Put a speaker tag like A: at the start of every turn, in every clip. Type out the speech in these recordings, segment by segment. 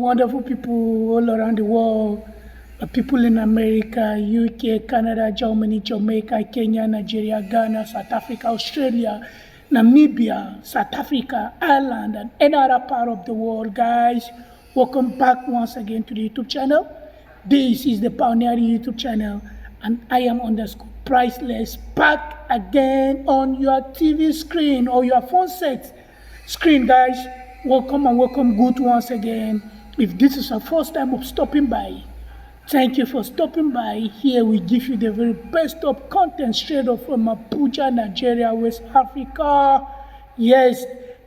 A: wonderful people all around the world, people in America, UK, Canada, Germany, Jamaica, Kenya, Nigeria, Ghana, South Africa, Australia, Namibia, South Africa, Ireland, and any other part of the world. Guys, welcome back once again to the YouTube channel. This is the Pioneering YouTube channel, and I am _priceless, back again on your TV screen or your phone set screen. Guys, welcome and welcome good once again. If this is your first time of stopping by, thank you for stopping by. Here we give you the very best of content straight up from Abuja, Nigeria, West Africa. Yes,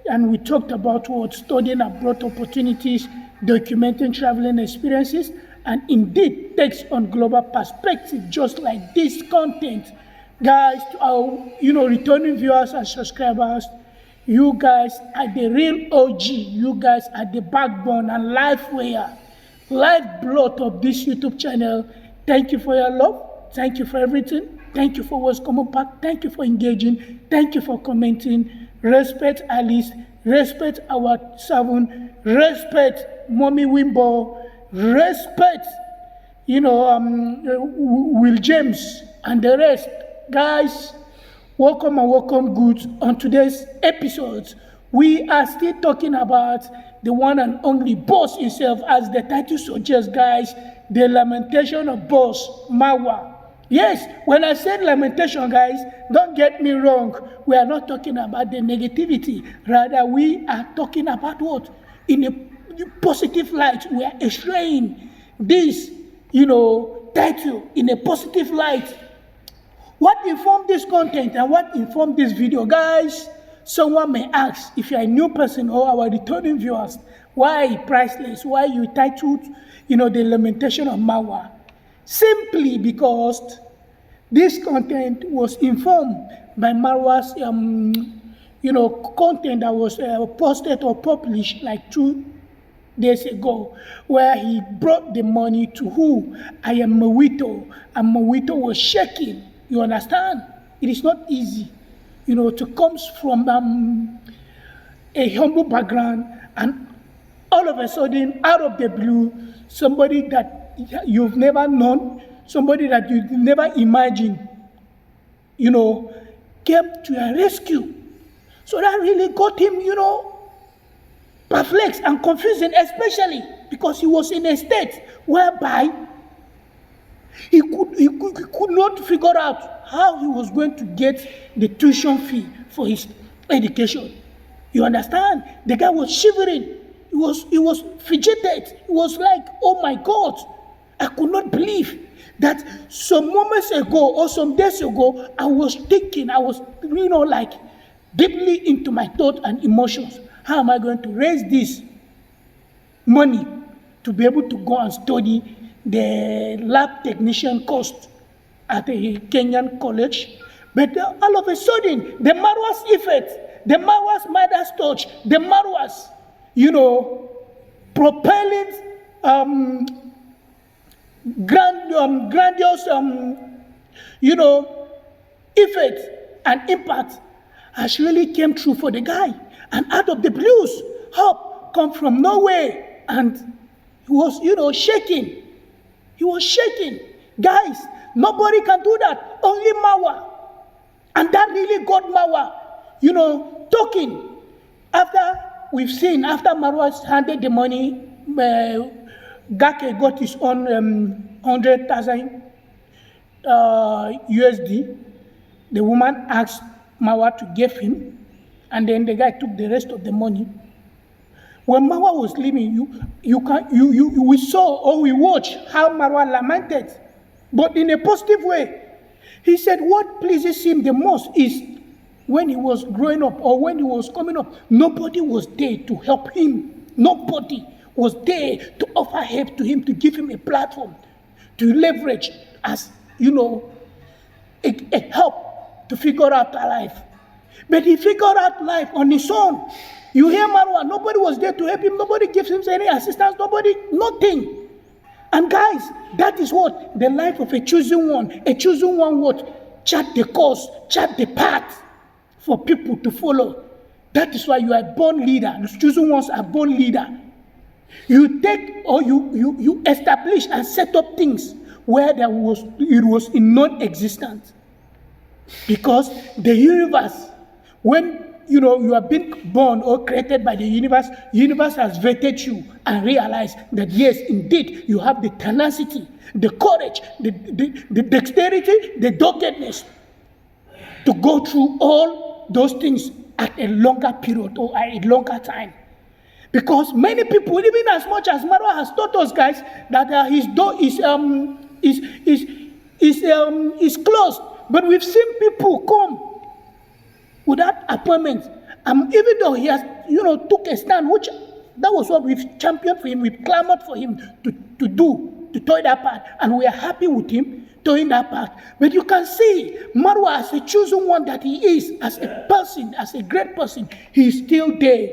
A: and we talked about what studying abroad opportunities, documenting traveling experiences, and indeed takes on global perspective, just like this content. Guys, to our returning viewers and subscribers, you guys are the real OG. You guys are the backbone and lifeblood of this YouTube channel. Thank you for your love. Thank you for everything. Thank you for what's coming back. Thank you for engaging. Thank you for commenting. Respect Alice. Respect our seven. Respect Mommy Wimbo. Respect, Will James and the rest. Guys, welcome and welcome good. On today's episode, we are still talking about the one and only boss himself, as the title suggests, guys, the lamentation of boss Marwa. Yes, when I said lamentation, guys, don't get me wrong. We are not talking about the negativity. Rather, we are talking about what? In a positive light. We are extraying this, title in a positive light. What informed this content and what informed this video, guys? Someone may ask, if you're a new person or our returning viewers, why priceless? Why you titled, the lamentation of Marwa? Simply because this content was informed by Marwa's, content that was posted or published like 2 days ago, where he brought the money to who? I am Muwita, and Muwita was shaking. You understand? It is not easy, to come from a humble background, and all of a sudden, out of the blue, somebody that you've never known, somebody that you never imagined, came to your rescue. So that really got him, perplexed and confusing, especially because he was in a state whereby he could not figure out how he was going to get the tuition fee for his education. You understand? The guy was shivering. He was fidgeted. He was like, oh my God, I could not believe that some moments ago or some days ago, I was thinking, I was, deeply into my thought and emotions. How am I going to raise this money to be able to go and study the lab technician course at a Kenyan college? But all of a sudden, the Marwa's effect, the Marwa's Midas touch, the Marwa's, propelling grandiose, effect and impact has really came true for the guy. And out of the blues, hope come from nowhere, and he was, shaking. He was shaking. Guys, nobody can do that. Only Marwa. And that really got Marwa, talking. After Marwa handed the money, Gake got his own 100,000 USD. The woman asked Marwa to give him, and then the guy took the rest of the money. When Marwa was leaving, we saw or we watched how Marwa lamented, but in a positive way. He said what pleases him the most is when he was growing up or when he was coming up, nobody was there to help him. Nobody was there to offer help to him, to give him a platform, to leverage as, a help to figure out life. But he figured out life on his own. You hear Marwa, nobody was there to help him. Nobody gives him any assistance. Nobody, nothing. And guys, that is what? The life of a chosen one. A chosen one what? Chart the course, chart the path for people to follow. That is why you are born leader. The chosen ones are born leader. You take or you establish and set up things where it was in non-existence. Because the universe, when you are being born or created by the universe has vetted you and realized that yes, indeed, you have the tenacity, the courage, the dexterity, the doggedness to go through all those things at a longer period or at a longer time. Because many people, even as much as Marwa has taught us, guys, that his door is closed, but we've seen people come without appointment. Even though he has, took a stand, which that was what we've championed for him, we've clamored for him to do, to toy that part, and we are happy with him toying that part. But you can see Marwa, as a chosen one that he is, as a person, as a great person, he is still there,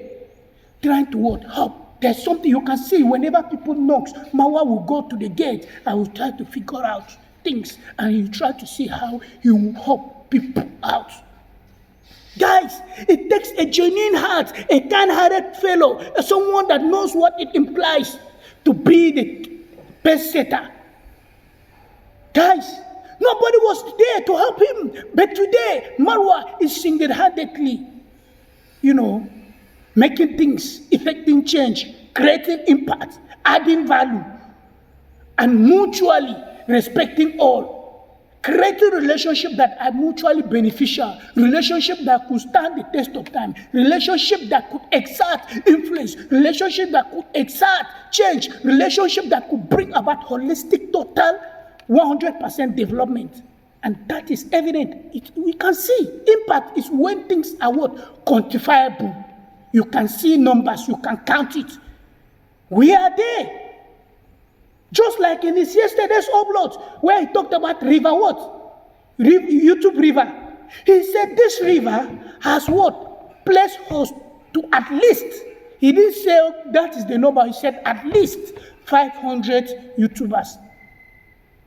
A: trying to help. There's something you can see whenever people knocks, Marwa will go to the gate and will try to figure out things, and you try to see how he will help people out. Guys, it takes a genuine heart, a kind-hearted fellow, someone that knows what it implies to be the best setter. Guys, nobody was there to help him, but today, Marwa is single-handedly, making things, effecting change, creating impact, adding value, and mutually respecting all. Creating relationships that are mutually beneficial, relationships that could stand the test of time, relationships that could exert influence, relationships that could exert change, relationships that could bring about holistic, total, 100% development. And that is evident. We can see impact is when things are quantifiable. You can see numbers, you can count it. We are there. Just like in his yesterday's upload, where he talked about river YouTube river. He said this river has placed host to at least, he didn't say that is the number, he said at least 500 YouTubers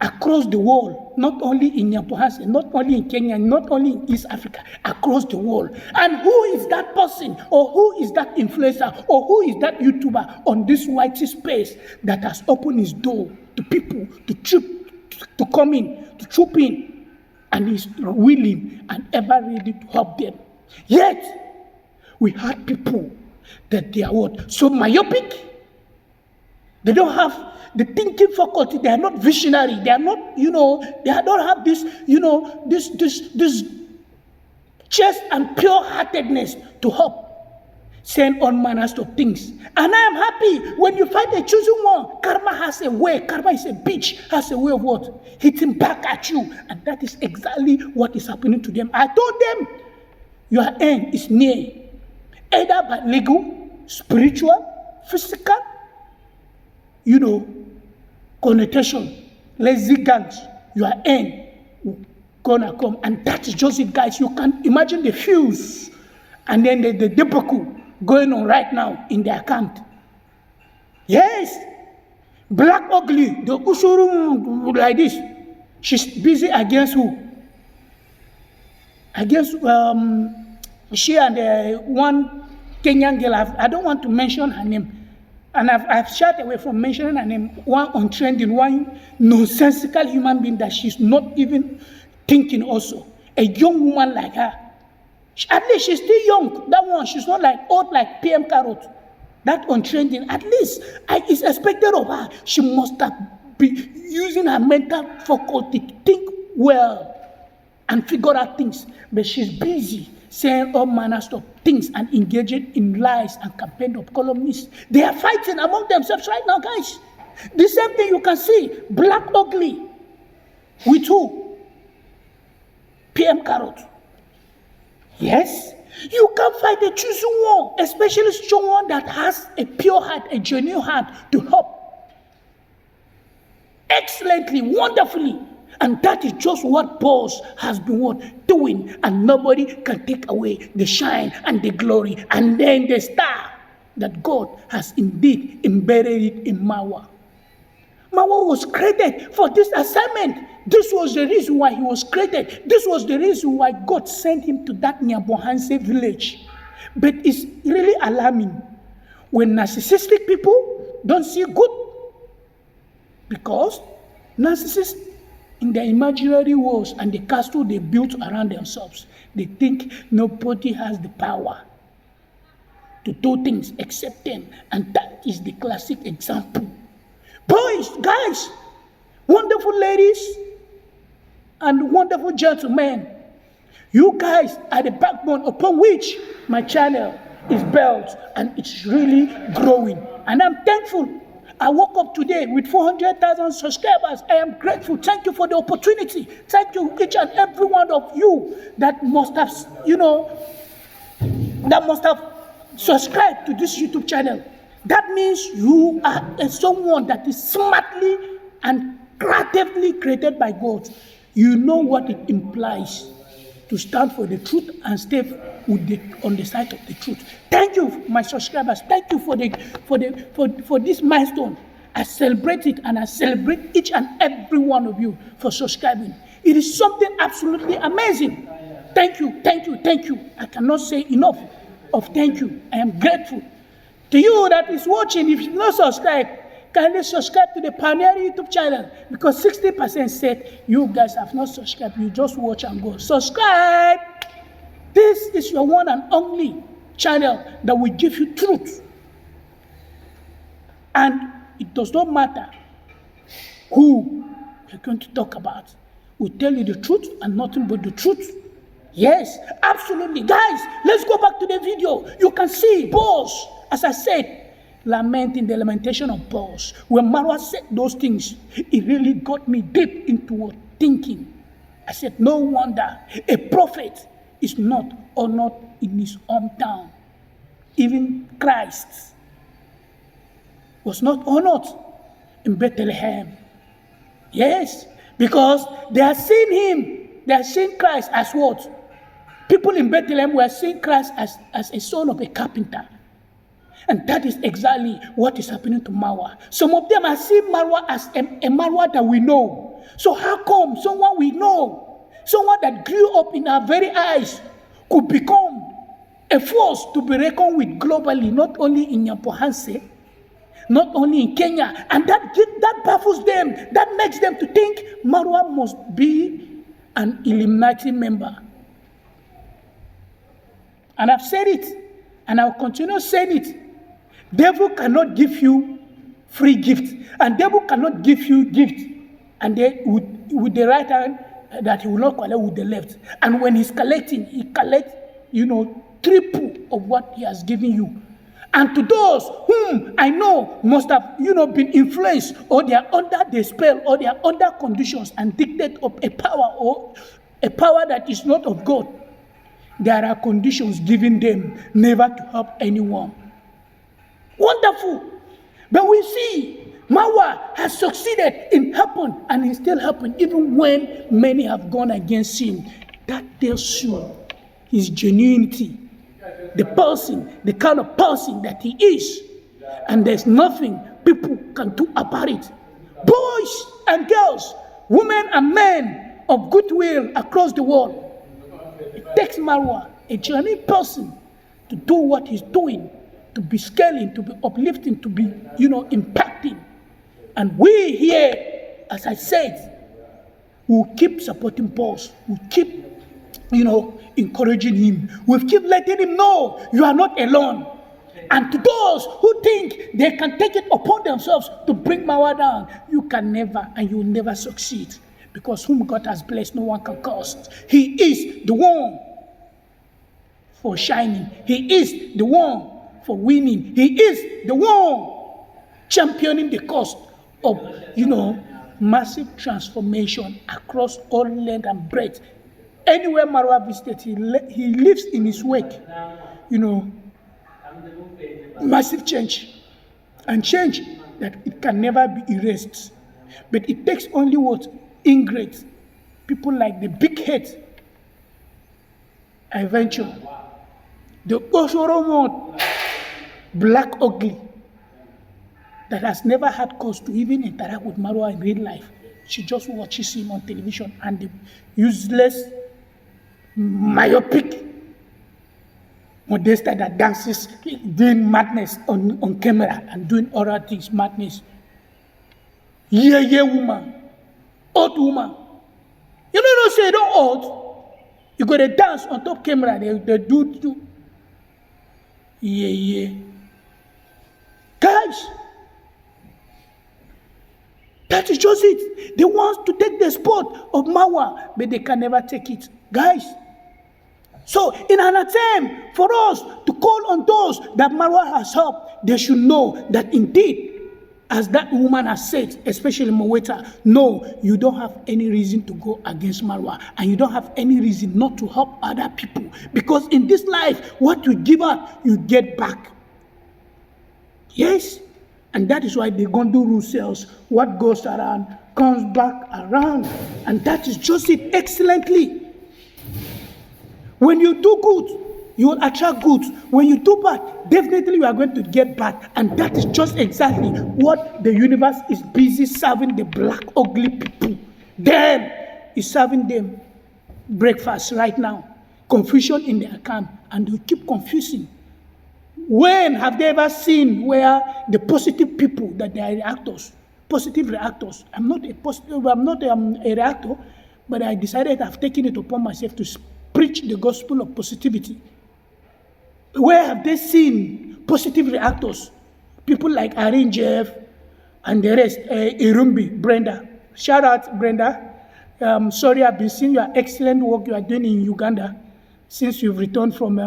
A: across the world, not only in Nyabohanse, not only in Kenya, not only in East Africa, across the world. And who is that person, or who is that influencer, or who is that YouTuber on this whitey space that has opened his door to people to come in, to troop in, and is willing and ever ready to help them? Yet, we had people that they are so myopic. They don't have the thinking faculty. They are not visionary. They are not, they don't have this, this chest and pure-heartedness to help send all manners of things. And I am happy when you find a chosen one. Karma has a way. Karma is a bitch, has a way of hitting back at you. And that is exactly what is happening to them. I told them, your end is near. Either by legal, spiritual, physical, connotation, lazy gangs, your end gonna come. And that is just it, guys. You can imagine the feuds and then the debacle going on right now in their camp. Yes, Black Ugly, the Usuru like this, she's busy against who? Against she and one Kenyan girl. I don't want to mention her name. And I've shied away from mentioning her name. One Ontrending, one nonsensical human being that she's not even thinking also. A young woman like her. At least she's still young. That one, she's not like old like PM Qarol. That Ontrending, at least it's expected of her. She must have been using her mental faculty to think well and figure out things. But she's busy saying all manners of things and engaging in lies and campaign of columnists. They are fighting among themselves right now, guys. The same thing you can see, Black Ugly. With who? PM Qarol. Yes, you can fight a chosen one, especially someone that has a pure heart, a genuine heart to help. Excellently, wonderfully. And that is just what Boss has been doing, and nobody can take away the shine and the glory and then the star that God has indeed embedded it in Marwa. Marwa was created for this assignment. This was the reason why he was created. This was the reason why God sent him to that Nyabohanse village. But it's really alarming when narcissistic people don't see good. Because narcissists, in their imaginary walls and the castle they built around themselves, they think nobody has the power to do things except them. And that is the classic example. Boys, guys, wonderful ladies, and wonderful gentlemen, you guys are the backbone upon which my channel is built, and it's really growing. And I'm thankful. I woke up today with 400,000 subscribers. I am grateful. Thank you for the opportunity. Thank you, each and every one of you that must have, subscribed to this YouTube channel. That means you are someone that is smartly and creatively created by God. You know what it implies to stand for the truth and stay on the side of the truth. Thank you, my subscribers. Thank you for this milestone. I celebrate it, and I celebrate each and every one of you for subscribing. It is something absolutely amazing. Thank you, thank you, thank you. I cannot say enough of thank you. I am grateful. To you that is watching, if you not subscribe, kindly subscribe to the Pioneer YouTube channel, because 60% said you guys have not subscribed. You just watch and go. Subscribe. This is your one and only channel that will give you truth. And it does not matter who we're going to talk about. We'll tell you the truth and nothing but the truth. Yes, absolutely. Guys, let's go back to the video. You can see boss, as I said, lamenting the lamentation of boss. When Marwa said those things, it really got me deep into thinking. I said, no wonder a prophet is not honored in his hometown. Even Christ was not honored in Bethlehem. Yes, because they are seeing him. They are seeing Christ as what? People in Bethlehem were seeing Christ as a son of a carpenter. And that is exactly what is happening to Marwa. Some of them are seeing Marwa as a Marwa that we know. So how come someone we know, someone that grew up in our very eyes, could become a force to be reckoned with globally, not only in Yampohanse, not only in Kenya, and that baffles them. That makes them to think Marwa must be an Illuminati member. And I've said it, and I'll continue saying it. Devil cannot give you free gift, and devil cannot give you gift, and then with the right hand that he will not collect with the left. And when he's collecting, he collects, triple of what he has given you. And to those whom I know must have, been influenced, or they are under the spell, or they are under conditions and dictate of a power, or a power that is not of God, there are conditions given them never to help anyone. Wonderful. But we see Marwa has succeeded in helping, and he's still helping, even when many have gone against him. That tells you his genuinity, the kind of person that he is. And there's nothing people can do about it. Boys and girls, women and men of goodwill across the world, it takes Marwa, a genuine person, to do what he's doing, to be scaling, to be uplifting, to be, impacting. And we here, as I said, will keep supporting Boss. We'll keep, encouraging him. We'll keep letting him know you are not alone. And to those who think they can take it upon themselves to bring Marwa down, you can never, and you will never succeed. Because whom God has blessed, no one can curse. He is the one for shining. He is the one for winning. He is the one championing the cause of, massive transformation across all length and breadth. Anywhere Marwa visited, he lives in his wake, massive change. And change that it can never be erased. But it takes only what? Ingrates. People like the big head, I venture, the Oshoromo, black ugly, that has never had cause to even interact with Marwa in real life. She just watches him on television, and the useless, myopic Modesta that dances, doing madness on camera and doing other things, madness. Yeah, woman, old woman. You know, say don't old. You got to dance on top camera. They do. Yeah. Guys, that is just it. They want to take the spot of Marwa, but they can never take it. Guys, so in an attempt for us to call on those that Marwa has helped, they should know that indeed, as that woman has said, especially Muwita, no, you don't have any reason to go against Marwa, and you don't have any reason not to help other people, because in this life, what you give up, you get back. Yes, and that is why the Gonduru says, what goes around comes back around, and that is just it excellently. When you do good, you will attract good. When you do bad, definitely you are going to get bad. And that is just exactly what the universe is busy serving the black, ugly people. Then is serving them breakfast right now. Confusion in their camp, and they keep confusing. When have they ever seen where the positive people that they are reactors, positive reactors? I'm not a reactor, but I decided I've taken it upon myself to preach the gospel of positivity. Where have they seen positive reactors? People like Irene Jeff and the rest, Irumbi, Brenda. Shout out, Brenda. Sorry, I've been seeing your excellent work you are doing in Uganda since you've returned from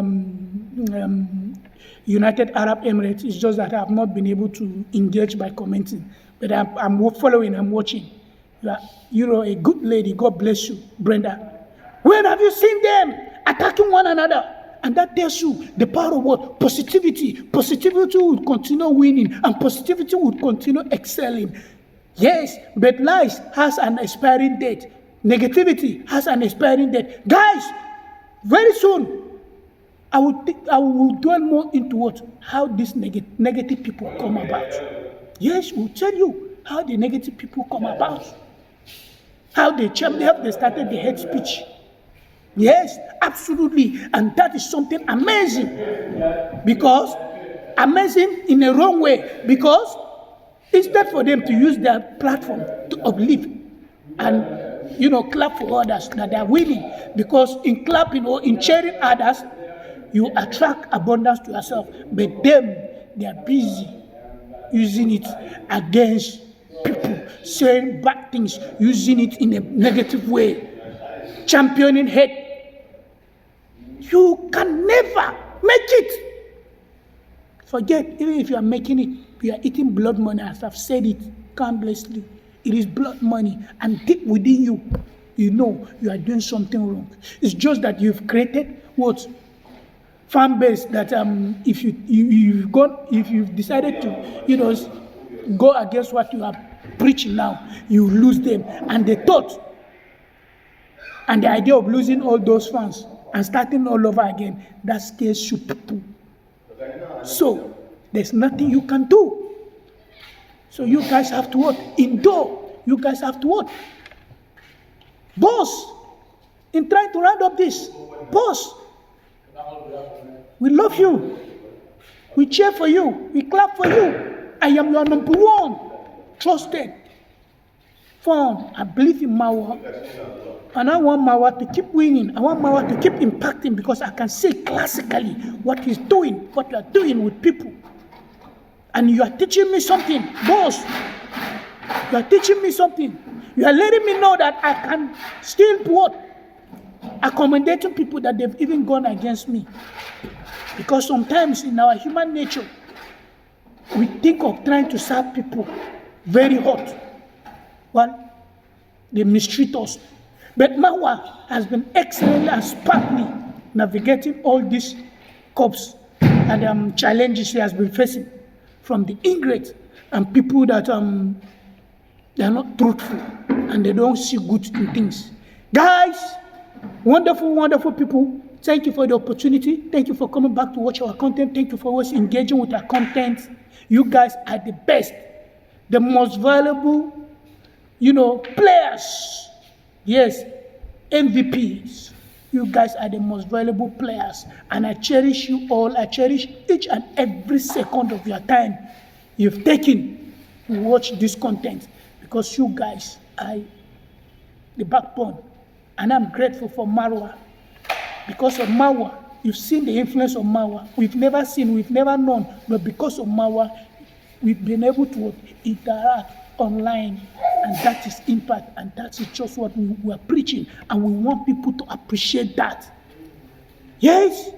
A: United Arab Emirates. It's just that I have not been able to engage by commenting. But I'm following, I'm watching. You're a good lady. God bless you, Brenda. When have you seen them attacking one another? And that tells you the power of what? Positivity. Positivity would continue winning, and positivity would continue excelling. Yes, but lies has an expiring date. Negativity has an expiring date. Guys, very soon, I will dwell more into what? How these negative people come about. Yes, we'll tell you how the negative people come about. How they started the hate speech. Yes, absolutely. And that is something amazing. Because, amazing in a wrong way. Because instead for them to use their platform to uplift and, clap for others that they are winning. Because in clapping or in cheering others, you attract abundance to yourself. But them, they are busy using it against people, saying bad things, using it in a negative way, championing hate. You can never make it. Forget, even if you are making it, you are eating blood money, as I've said it countlessly. It is blood money, and deep within you, you know you are doing something wrong. It's just that you've created what? Fan base that if you've decided to, go against what you are preaching now, you lose them. And the thought and the idea of losing all those fans and starting all over again, that scares you people. So there's nothing you can do. So you guys have to what? Endure. You guys have to what? Boss, in trying to round up this, boss, we love you. We cheer for you. We clap for you. I am your number one trusted fan. I believe in Marwa. And I want Marwa to keep winning. I want Marwa to keep impacting, because I can see classically what he's doing, what you are doing with people. And you are teaching me something, boss. You are teaching me something. You are letting me know that I can still what? Accommodating people that they've even gone against me. Because sometimes in our human nature, we think of trying to serve people very hot. Well, they mistreat us. But Marwa has been excellently and smartly navigating all these cups and challenges he has been facing from the ingrates and people that they are not truthful and they don't see good in things. Guys, wonderful, wonderful people. Thank you for the opportunity. Thank you for coming back to watch our content. Thank you for always engaging with our content. You guys are the best, the most valuable, players. Yes, MVPs. You guys are the most valuable players, and I cherish you all. I cherish each and every second of your time you've taken to watch this content, because you guys are the backbone. And I'm grateful for Marwa. Because of Marwa, you've seen the influence of Marwa. We've never seen, we've never known, but because of Marwa, we've been able to interact online, and that is impact, and that is just what we are preaching, and we want people to appreciate that. Yes,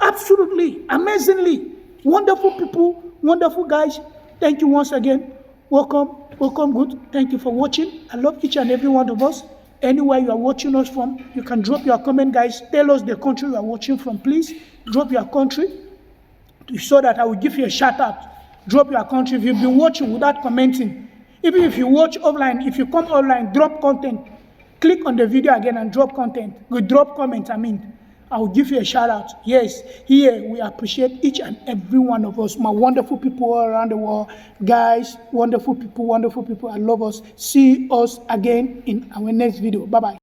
A: absolutely, amazingly, wonderful people, wonderful guys. Thank you once again. Welcome, good. Thank you for watching. I love each and every one of us. Anywhere you are watching us from, you can drop your comment, guys. Tell us the country you are watching from, please. Drop your country so that I will give you a shout out. Drop your country if you've been watching without commenting. Even if you watch offline, if you come online, drop content. Click on the video again and drop content. We drop comments, I will give you a shout out. Yes, here we appreciate each and every one of us. My wonderful people all around the world. Guys, wonderful people. I love us. See us again in our next video. Bye-bye.